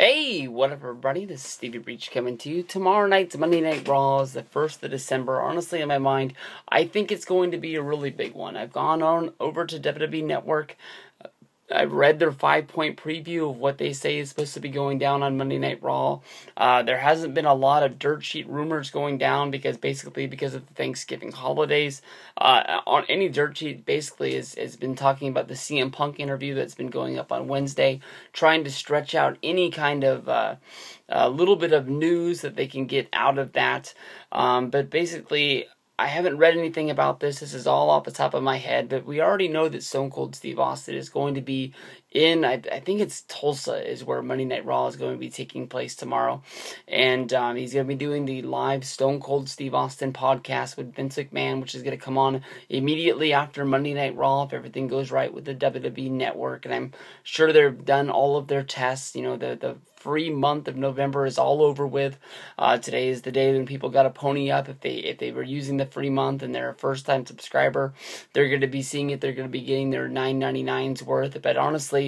Hey, what up, everybody? This is Stevie Breach coming to you. Tomorrow night's Monday Night Raw is the 1st of December. Honestly, in my mind, I think it's going to be a really big one. I've gone on over to WWE Network. I've read their 5-point preview of what they say is supposed to be going down on Monday Night Raw. There hasn't been a lot of dirt sheet rumors going down because of the Thanksgiving holidays. On any dirt sheet, basically, has been talking about the CM Punk interview that's been going up on Wednesday, trying to stretch out any kind of a little bit of news that they can get out of that. But basically, I haven't read anything about this. This is all off the top of my head, but we already know that Stone Cold Steve Austin is going to be in, I think it's Tulsa is where Monday Night Raw is going to be taking place tomorrow. And he's going to be doing the live Stone Cold Steve Austin podcast with Vince McMahon, which is going to come on immediately after Monday Night Raw if everything goes right with the WWE Network. And I'm sure they've done all of their tests. You know, the free month of November is all over with. Today is the day when people got to pony up if they were using the free month and they're a first-time subscriber. They're going to be seeing it. They're going to be getting their $9.99's worth. But honestly,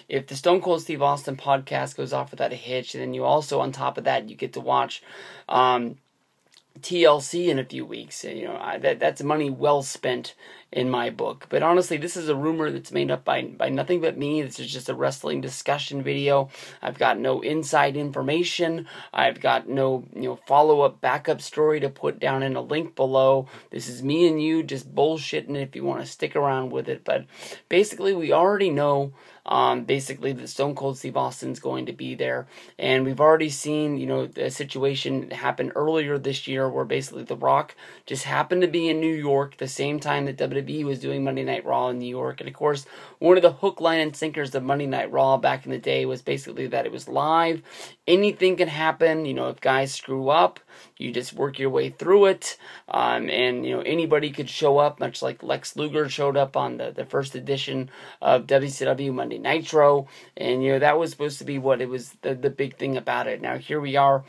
if the Stone Cold Steve Austin podcast goes off without a hitch, and then you also, on top of that, you get to watch TLC in a few weeks. You know, that's money well spent in my book. But honestly, this is a rumor that's made up by nothing but me. This is just a wrestling discussion video. I've got no inside information. I've got no follow-up backup story to put down in a link below. This is me and you just bullshitting if you want to stick around with it. But basically, we already know that Stone Cold Steve Austin's going to be there. And we've already seen, the situation happen earlier this year where basically The Rock just happened to be in New York the same time that WWE was doing Monday Night Raw in New York. And of course, one of the hook, line, and sinkers of Monday Night Raw back in the day was basically that it was live. Anything can happen. If guys screw up, you just work your way through it. And anybody could show up, much like Lex Luger showed up on the first edition of WCW Monday Nitro. And, that was supposed to be what it was, the big thing about it. Now, here we are,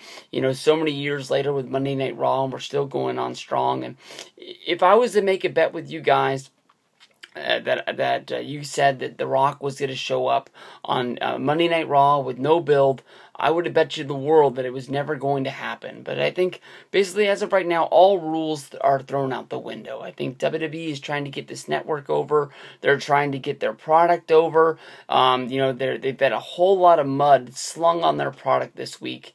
so many years later with Monday Night Raw, and we're still going on strong. And if I was to make a bet with you guys, that you said that The Rock was going to show up on Monday Night Raw with no build, I would have bet you the world that it was never going to happen. But I think, basically, as of right now, all rules are thrown out the window. I think WWE is trying to get this network over. They're trying to get their product over. They've had a whole lot of mud slung on their product this week,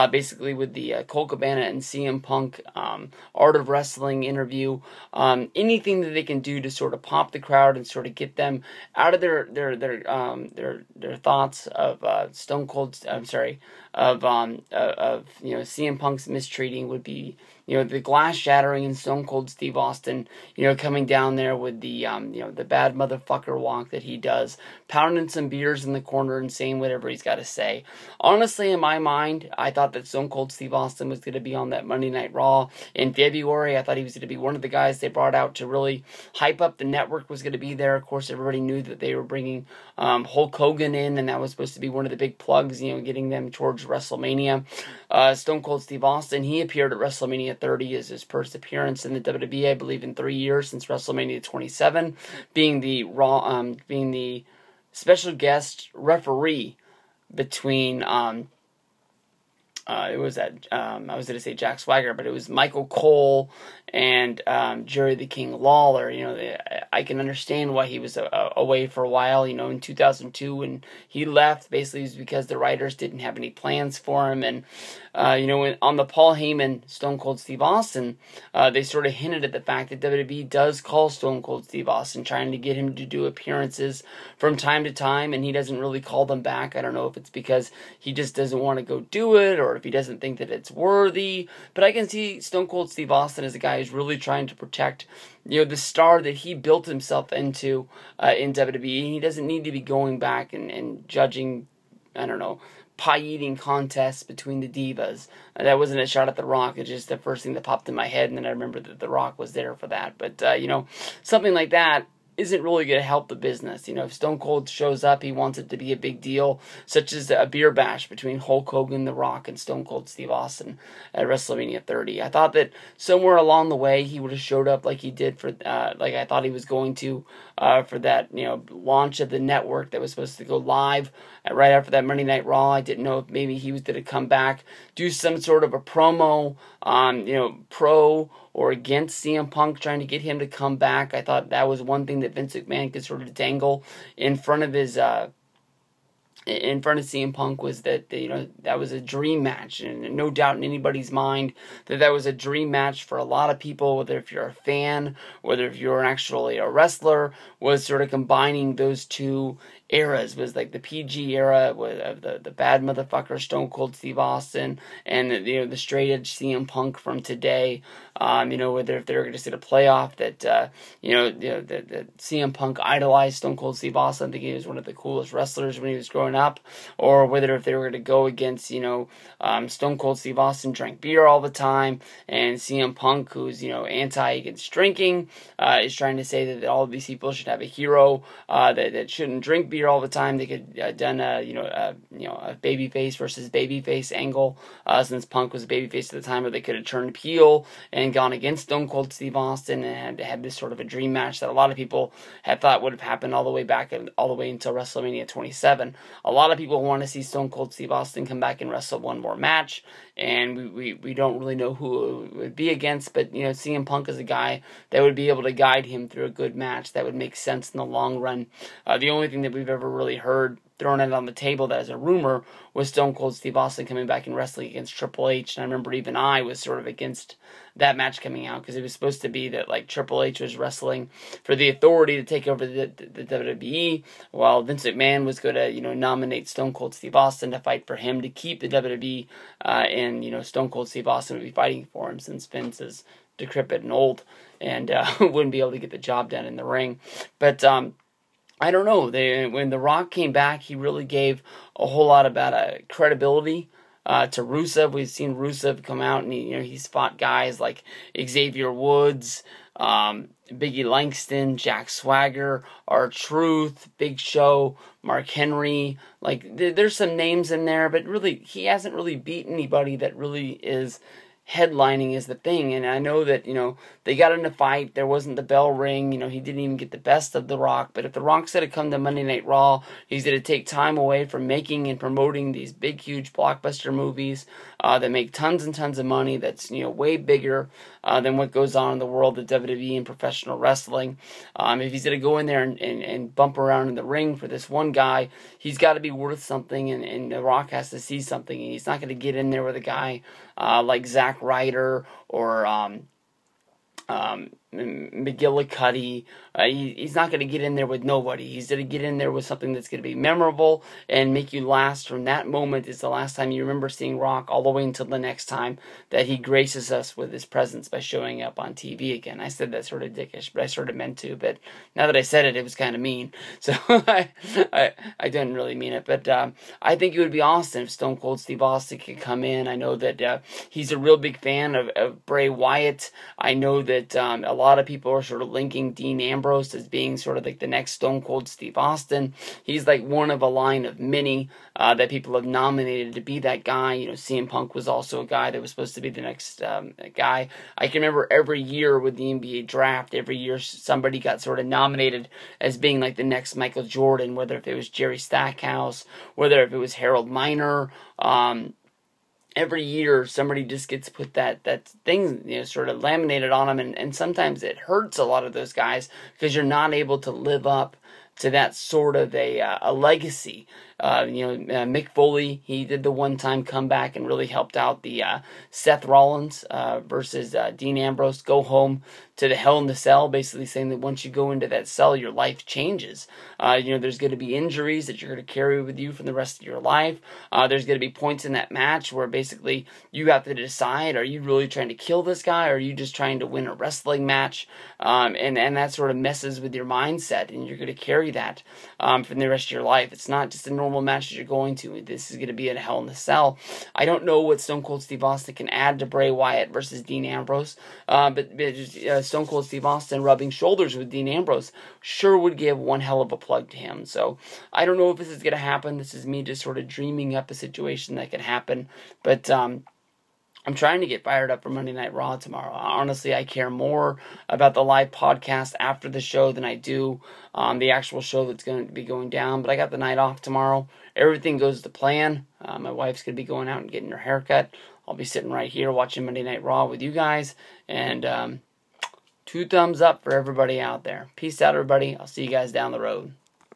basically with the Colt Cabana and CM Punk Art of Wrestling interview. Anything that they can do to sort of pop the crowd and sort of get them out of their thoughts of Stone Cold. Of CM Punk's mistreating would be the glass shattering and Stone Cold Steve Austin coming down there with the the bad motherfucker walk that he does, pounding some beers in the corner and saying whatever he's got to say. Honestly, in my mind, I thought that Stone Cold Steve Austin was going to be on that Monday Night Raw in February. I thought he was going to be one of the guys they brought out to really hype up the network, was going to be there. Of course, everybody knew that they were bringing Hulk Hogan in, and that was supposed to be one of the big plugs, getting them towards WrestleMania. Stone Cold Steve Austin, he appeared at WrestleMania 30 as his first appearance in the WWE, I believe, in 3 years since WrestleMania 27, being the special guest referee between I was going to say Jack Swagger, but it was Michael Cole and Jerry the King Lawler. I can understand why he was away for a while. In 2002 when he left, basically it was because the writers didn't have any plans for him. And on the Paul Heyman Stone Cold Steve Austin, they sort of hinted at the fact that WWE does call Stone Cold Steve Austin, trying to get him to do appearances from time to time, and he doesn't really call them back. I don't know if it's because he just doesn't want to go do it, or if he doesn't think that it's worthy. But I can see Stone Cold Steve Austin as a guy who's really trying to protect the star that he built himself into in WWE. He doesn't need to be going back and judging, I don't know, pie-eating contests between the divas. That wasn't a shot at The Rock. It's just the first thing that popped in my head, and then I remembered that The Rock was there for that. But, something like that, isn't really going to help the business. You know, if Stone Cold shows up, he wants it to be a big deal, such as a beer bash between Hulk Hogan, The Rock, and Stone Cold Steve Austin at WrestleMania 30. I thought that somewhere along the way he would have showed up like he did for, like I thought he was going to, for that, you know, launch of the network that was supposed to go live right after that Monday Night Raw. I didn't know if maybe he was going to come back, do some sort of a promo, you know, pro or against CM Punk, trying to get him to come back. I thought that was one thing that Vince McMahon could sort of dangle in front of his, in front of CM Punk, was that, you know, that was a dream match, and no doubt in anybody's mind that that was a dream match for a lot of people, whether if you're a fan, whether if you're actually a wrestler, was sort of combining those two eras. Was like the PG era of the bad motherfucker Stone Cold Steve Austin, and you know, the straight edge CM Punk from today. You know, whether if they're going to sit a playoff that you know, that CM Punk idolized Stone Cold Steve Austin, I think he was one of the coolest wrestlers when he was growing up, or whether if they were going to go against, you know, Stone Cold Steve Austin drank beer all the time, and CM Punk, who's, you know, anti against drinking, is trying to say that all of these people should have a hero that shouldn't drink beer all the time. They could done a a babyface versus babyface angle, since Punk was a babyface at the time, where they could have turned heel and gone against Stone Cold Steve Austin and had this sort of a dream match that a lot of people had thought would have happened all the way back and all the way until WrestleMania 27. A lot of people want to see Stone Cold Steve Austin come back and wrestle one more match, and we don't really know who it would be against, but you know, CM Punk is a guy that would be able to guide him through a good match that would make sense in the long run. The only thing that we've ever really heard thrown it on the table that as a rumor was Stone Cold Steve Austin coming back and wrestling against Triple H, and I remember even I was sort of against that match coming out, because it was supposed to be that like Triple H was wrestling for the authority to take over the WWE, while Vince McMahon was going to, you know, nominate Stone Cold Steve Austin to fight for him to keep the WWE, and you know, Stone Cold Steve Austin would be fighting for him, since Vince is decrepit and old and wouldn't be able to get the job done in the ring. But I don't know. When The Rock came back, he really gave a whole lot about credibility to Rusev. We've seen Rusev come out, and he's fought guys like Xavier Woods, Biggie Langston, Jack Swagger, R-Truth, Big Show, Mark Henry. Like, there's some names in there, but really, he hasn't really beat anybody that really is headlining is the thing. And I know that, they got in a fight, there wasn't the bell ring, he didn't even get the best of The Rock, but if The Rock's going to come to Monday Night Raw, he's going to take time away from making and promoting these big, huge blockbuster movies that make tons and tons of money, that's, way bigger than what goes on in the world of WWE and professional wrestling. If he's going to go in there and bump around in the ring for this one guy, he's got to be worth something, and The Rock has to see something, and he's not going to get in there with a guy like Zack Ryder or McGillicuddy. He's not going to get in there with nobody. He's going to get in there with something that's going to be memorable and make you last. From that moment is the last time you remember seeing Rock, all the way until the next time that he graces us with his presence by showing up on TV again. I said that sort of dickish, but I sort of meant to. But now that I said it, it was kind of mean. So I didn't really mean it. But I think it would be awesome if Stone Cold Steve Austin could come in. I know that he's a real big fan of Bray Wyatt. I know that a lot of people are sort of linking Dean Ambrose as being sort of like the next Stone Cold Steve Austin. He's like one of a line of many that people have nominated to be that guy. CM Punk was also a guy that was supposed to be the next guy. I can remember every year with the NBA draft, every year somebody got sort of nominated as being like the next Michael Jordan, whether if it was Jerry Stackhouse, whether if it was Harold Miner. Every year, somebody just gets put that thing, sort of laminated on them, and sometimes it hurts a lot of those guys because you're not able to live up to that sort of a legacy. Mick Foley, he did the one-time comeback and really helped out the Seth Rollins versus Dean Ambrose go home to the Hell in the Cell, basically saying that once you go into that cell, your life changes. There's going to be injuries that you're going to carry with you for the rest of your life. There's going to be points in that match where basically you have to decide, are you really trying to kill this guy, or are you just trying to win a wrestling match? And that sort of messes with your mindset, and you're going to carry that for the rest of your life. It's not just a normal normal match that you're going to. This is going to be a Hell in a Cell. I don't know what Stone Cold Steve Austin can add to Bray Wyatt versus Dean Ambrose, but Stone Cold Steve Austin rubbing shoulders with Dean Ambrose sure would give one hell of a plug to him. So I don't know if this is going to happen. This is me just sort of dreaming up a situation that could happen, but I'm trying to get fired up for Monday Night Raw tomorrow. Honestly, I care more about the live podcast after the show than I do the actual show that's going to be going down. But I got the night off tomorrow. Everything goes to plan. My wife's going to be going out and getting her haircut. I'll be sitting right here watching Monday Night Raw with you guys. And 2 thumbs up for everybody out there. Peace out, everybody. I'll see you guys down the road.